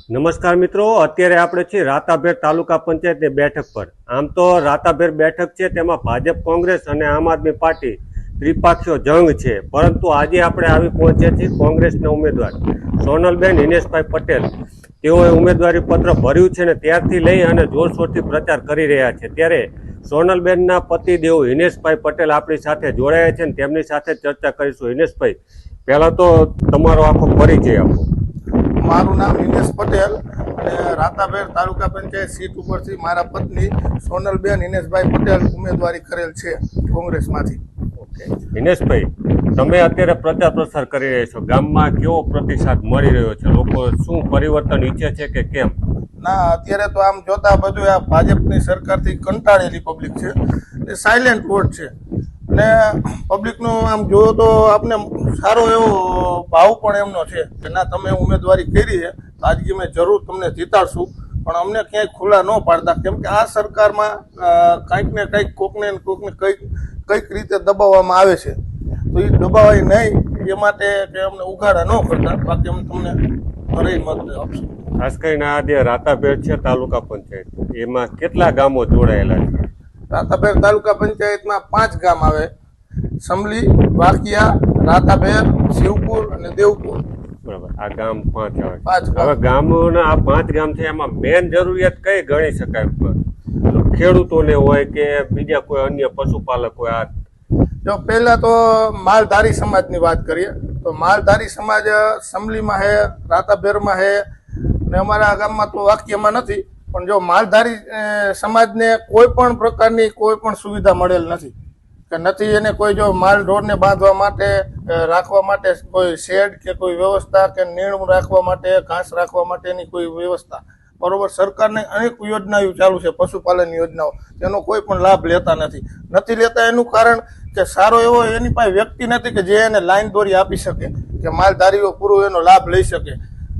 નમસ્કાર મિત્રો, અત્યારે આપણે છીએ રાતાભેર તાલુકા પંચાયતની બેઠક પર. આમ તો રાતાભેર બેઠક છે તેમાં ભાજપ, કોંગ્રેસ અને આમ આદમી પાર્ટી ત્રિપાક્ષીય જંગ છે. પરંતુ આજે આપણે આવી પહોંચ્યા છીએ કોંગ્રેસના ઉમેદવાર સોનલબેન હિનેશભાઈ પટેલ. તેઓએ ઉમેદવારી પત્ર ભર્યું છે ને ત્યારથી લઈ અને જોરશોરથી પ્રચાર કરી રહ્યા છે. ત્યારે સોનલબેનના પતિદેવ હિનેશભાઈ પટેલ આપણી સાથે જોડાયા છે ને તેમની સાથે ચર્ચા કરીશું. હિનેશભાઈ, પહેલાં તો તમારો આખો પરિચય આપો. મારું નામ હિનેશ પટેલ અને રાતાભેર તાલુકા પંચાયત સીટ ઉપરથી મારા પત્ની સોનલબેન હિનેશભાઈ પટેલ ઉમેદવારી કરેલ છે કોંગ્રેસમાંથી. હિનેશભાઈ, તમે અત્યારે પ્રચાર પ્રસાર કરી રહ્યા છો, ગામમાં કેવો પ્રતિસાદ મળી રહ્યો છે? લોકો શું પરિવર્તન ઈચ્છે છે કે કેમ? ના, અત્યારે તો આમ જોતા બધું આ ભાજપની સરકારથી કંટાળેલી પબ્લિક છે, એ સાયલેન્ટ વોટ છે અને પબ્લિકનું આમ જોયો તો આપને સારો એવો ભાવ પણ એમનો છે કે ના, તમે ઉમેદવારી કરી છે તો આજથી અમે જરૂર તમને જીતાડશું, પણ અમને ક્યાંય ખુલ્લા ન પાડતા. કેમ કે આ સરકારમાં કંઈક ને કંઈક કોકને કંઈક રીતે દબાવવામાં આવે છે, તો એ દબાવાય નહીં એ માટે કે અમને ઉઘાડા ન કરતા. બાકી અમે તમને ભરી મત આપશું. ખાસ કરીને આ જે રાતાભેર છે તાલુકા પંચાયત, એમાં કેટલા ગામો જોડાયેલા છે? રાતાભેર તાલુકા પંચાયતમાં 5 ગામ આવે: સમલી, વાકિયા, રાતાભેર, શિવપુર અને દેવપુર. બરાબર, આ ગામ 5 આવે. 5 ગામ. હવે ગામોના આ 5 ગામ છે, એમાં મેન જરૂરિયાત કઈ ગણી શકાય? ખેડૂતોને હોય કે બીજા કોઈ અન્ય પશુપાલક હોય? જો પહેલા તો માલધારી સમાજની વાત કરીએ તો માલધારી સમાજ સમલીમાં હે, રાતાભેરમાં હે અને અમારા ગામમાં તો વાક્યમાં નથી. પણ જો માલધારી સમાજને કોઈ પણ પ્રકારની કોઈ પણ સુવિધા મળેલ નથી કે નથી એને કોઈ જો માલ ઢોરને બાંધવા માટે રાખવા માટે કોઈ શેડ કે કોઈ વ્યવસ્થા કે નીણ રાખવા માટે, ઘાસ રાખવા માટેની કોઈ વ્યવસ્થા. બરોબર, સરકારને અનેક યોજનાઓ ચાલુ છે, પશુપાલન યોજનાઓ, તેનો કોઈ પણ લાભ લેતા નથી લેતા. એનું કારણ કે સારો એવો એની પાસે વ્યક્તિ નથી કે જે એને લાઈન દોરી આપી શકે કે માલધારીઓ પૂરો એનો લાભ લઈ શકે.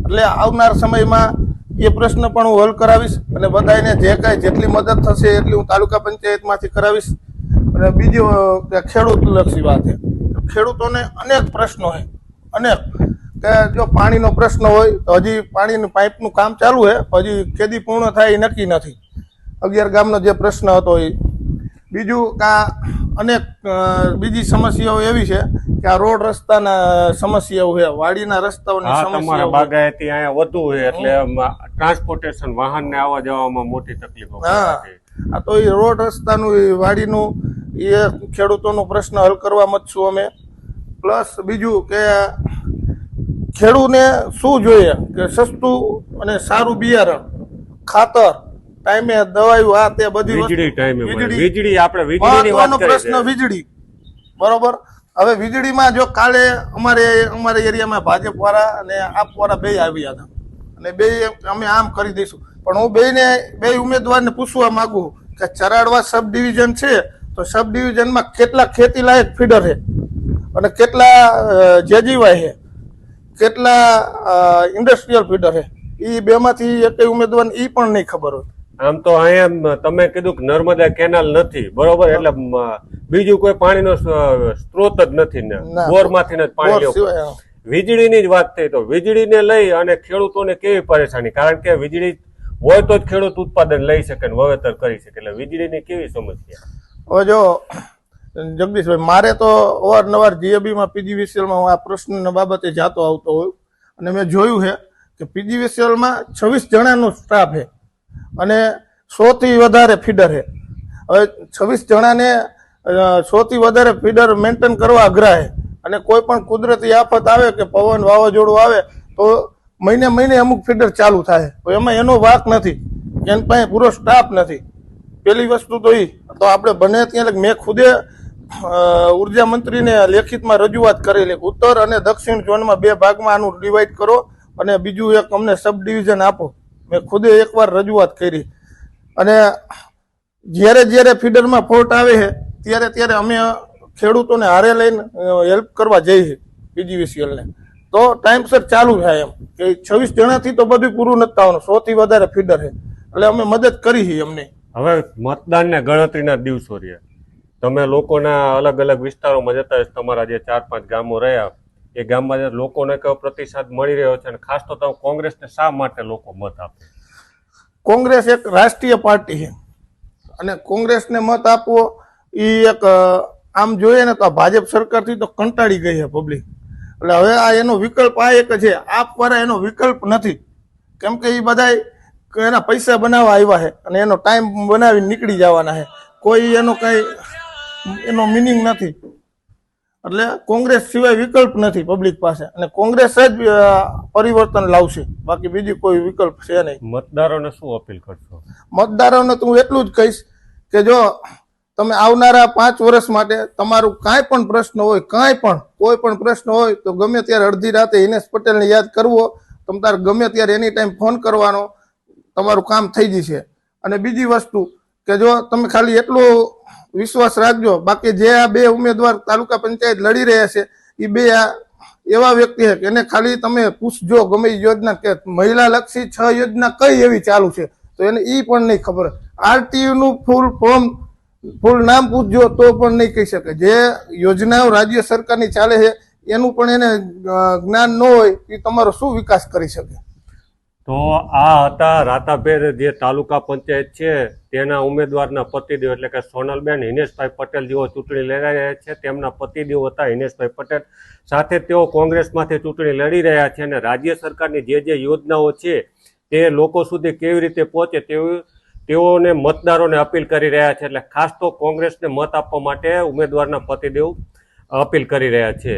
એટલે આવનાર સમયમાં એ પ્રશ્ન પણ હું હલ કરાવીશ અને બધાને જે કાંઈ જેટલી મદદ થશે એટલી હું તાલુકા પંચાયતમાંથી કરાવીશ. અને બીજું કે ખેડૂતલક્ષી વાત છે, ખેડૂતોને અનેક પ્રશ્નો છે, અનેક કે જો પાણીનો પ્રશ્ન હોય તો હજી પાણીનું પાઇપનું કામ ચાલુ છે, હજી ખેતી પૂર્ણ થાય એ નક્કી નથી. 11 ગામનો જે પ્રશ્ન હતો એ. બીજું કે અનેક બીજી સમસ્યાઓ એવી છે કે આ રોડ રસ્તાના સમસ્યાઓ છે, વાડીના રસ્તાઓની સમસ્યાઓ. બાગાયતી અહીંયા વધુ છે એટલે ટ્રાન્સપોર્ટેશન વાહનને આવવા જવામાં મોટી તકલીફો. હા, તો એ રોડ રસ્તાનું, એ વાડીનું, એ ખેડૂતોનો પ્રશ્ન હલ કરવા મતશું અમે. પ્લસ બીજું કે ખેડૂતને શું જોઈએ કે સસ્તું અને સારું બિયારણ, ખાતર, ટાઈમે દવાયું, આ તે બધી વીજળી આપણે વીજળીની વાત કરીએ પ્રશ્ન વીજળી. બરોબર, હવે વીજળીમાં જો કાલે અમારા એરિયામાં ભાજપ વાળા અને આપ વાળા બે આવ્યા હતા અને બે અમે આમ કરી દઈશું, પણ હું બે ઉમેદવારને પૂછવા માંગુ કે ચરાડવા સબ ડિવિઝન છે તો સબ ડિવિઝનમાં કેટલા ખેતી લાયક ફીડર છે અને કેટલા જેજીવાય છે, કેટલા ઇન્ડસ્ટ્રીયલ ફીડર છે, એ બેમાંથી એક ઉમેદવારને એ પણ નહીં ખબર હોય. આમ તો અહીંયા તમે કીધું કે નર્મદા કેનાલ નથી, બરોબર, એટલે બીજું કોઈ પાણીનો સ્ત્રોત જ નથી ને બોરમાંથી જ પાણી લેવું. વીજળીની જ વાત થઈ તો વીજળીને લઈ અને ખેડૂતોને કેવી પરેશાની? કારણ કે વીજળી હોય તો જ ખેડૂત ઉત્પાદન લઈ શકે ને વાવેતર કરી શકે, એટલે વીજળીની કેવી સમસ્યા? હવે જો જગદીશભાઈ, મારે તો અવારનવાર જીએબીમાં, પીજીવીસીએલમાં હું આ પ્રશ્ન બાબતે જાતો આવતો હોઉં અને મેં જોયું છે કે પીજીવીસીએલમાં 26 જણાનો સ્ટાફ છે અને 100 થી વધારે ફીડર છે. હવે 26 જણાને 100 થી વધારે ફીડર મેન્ટેન કરવા અઘરા છે અને કોઈ પણ કુદરતી આફત આવે કે પવન, વાવાઝોડું આવે તો મહિને અમુક ફીડર ચાલુ થાય, તો એમાં એનો વાક નથી, એની પાસે પૂરો સ્ટાફ નથી. પેલી વસ્તુ તો એ તો આપણે બને ત્યાં મેં ખુદે ઉર્જા મંત્રીને લેખિતમાં રજૂઆત કરેલી, ઉત્તર અને દક્ષિણ ઝોનમાં 2 ભાગમાં આનું ડિવાઈડ કરો અને બીજું એક અમને સબ ડિવિઝન આપો. મેં ખુદે એકવાર રજૂઆત કરી અને જ્યારે ફીડરમાં ફોલ્ટ આવે છે ત્યારે અમે ખેડૂતોને હારે લઈને હેલ્પ કરવા જઈએ પીજીવીસીએલને, તો ટાઈમસર ચાલુ થાય. એમ કે 26 જણાથી તો બધું પૂરું નથી થવાનું, 100 થી વધારે ફીડર છે, એટલે અમે મદદ કરી છે અમને. હવે મતદાનના ગણતરીના દિવસો રહ્યા, તમે લોકોના અલગ અલગ વિસ્તારોમાં જતા તમારા જે 4-5 ગામો રહ્યા એ ગામમાં લોકોને કયો પ્રતિસાદ મળી રહ્યો છે અને ખાસ તો તમે કોંગ્રેસને શા માટે લોકો મત આપે? કોંગ્રેસ એક રાષ્ટ્રીય પાર્ટી છે અને કોંગ્રેસને મત આપવો એ એક આમ જોઈએ ને તો આ ભાજપ સરકારથી તો કંટાળી ગઈ છે પબ્લિક. એટલે હવે આ એનો વિકલ્પ આ એક છે, આપવાળા એનો વિકલ્પ નથી. કેમ કે એ બધા એના પૈસા બનાવવા આવ્યા છે અને એનો ટાઈમ બનાવીને નીકળી જવાના છે. કોઈ એનો કઈ એનો મિનિંગ નથી. એટલે કોંગ્રેસ સિવાય વિકલ્પ નથી પબ્લિક પાસે અને કોંગ્રેસ જ પરિવર્તન લાવશે, બાકી બીજી કોઈ વિકલ્પ છે નહીં. મતદારોને શું અપીલ કરશો? મતદારોને તો હું એટલું જ કહીશ કે જો તમે આવનારા 5 વર્ષ માટે તમારું કાંઈ પણ પ્રશ્ન હોય, કોઈ પણ પ્રશ્ન હોય તો ગમે ત્યારે અડધી રાતે હિનેશ પટેલને યાદ કરવો, તમે તારે ગમે ત્યારે એની ટાઈમ ફોન કરવાનો, તમારું કામ થઈ જશે. અને બીજી વસ્તુ કે જો તમે ખાલી એટલો વિશ્વાસ રાખજો, બાકી જે આ 2 ઉમેદવાર તાલુકા પંચાયત લડી રહ્યા છે એ 2 એવા વ્યક્તિ છે કે એને ખાલી તમે પૂછજો ગમે એ યોજના કે મહિલા લક્ષી 6 યોજના કઈ એવી ચાલુ છે તો એને એ પણ નહીં ખબર. આરટીયુ નું ફૂલ નામ પૂછજો તો પણ નહીં કહી શકે. જે યોજનાઓ રાજ્ય સરકારની ચાલે છે એનું પણ એને જ્ઞાન ન હોય એ તમારો શું વિકાસ કરી શકે. તો આ હતા રાતાભેર જે તાલુકા પંચાયત છે તેના ઉમેદવારના પતિદેવ એટલે કે સોનલબેન હિનેશભાઈ પટેલ જેઓ ચૂંટણી લડી રહ્યા છે. તેમના પતિદેવ હતા હિનેશભાઈ પટેલ. સાથે તેઓ કોંગ્રેસમાંથી ચૂંટણી લડી રહ્યા છે અને રાજ્ય સરકારની જે યોજનાઓ છે તે લોકો સુધી કેવી રીતે પહોંચે તેઓને મતદારોને અપીલ કરી રહ્યા છે. એટલે ખાસ તો કોંગ્રેસને મત આપવા માટે ઉમેદવારના પતિદેવ અપીલ કરી રહ્યા છે.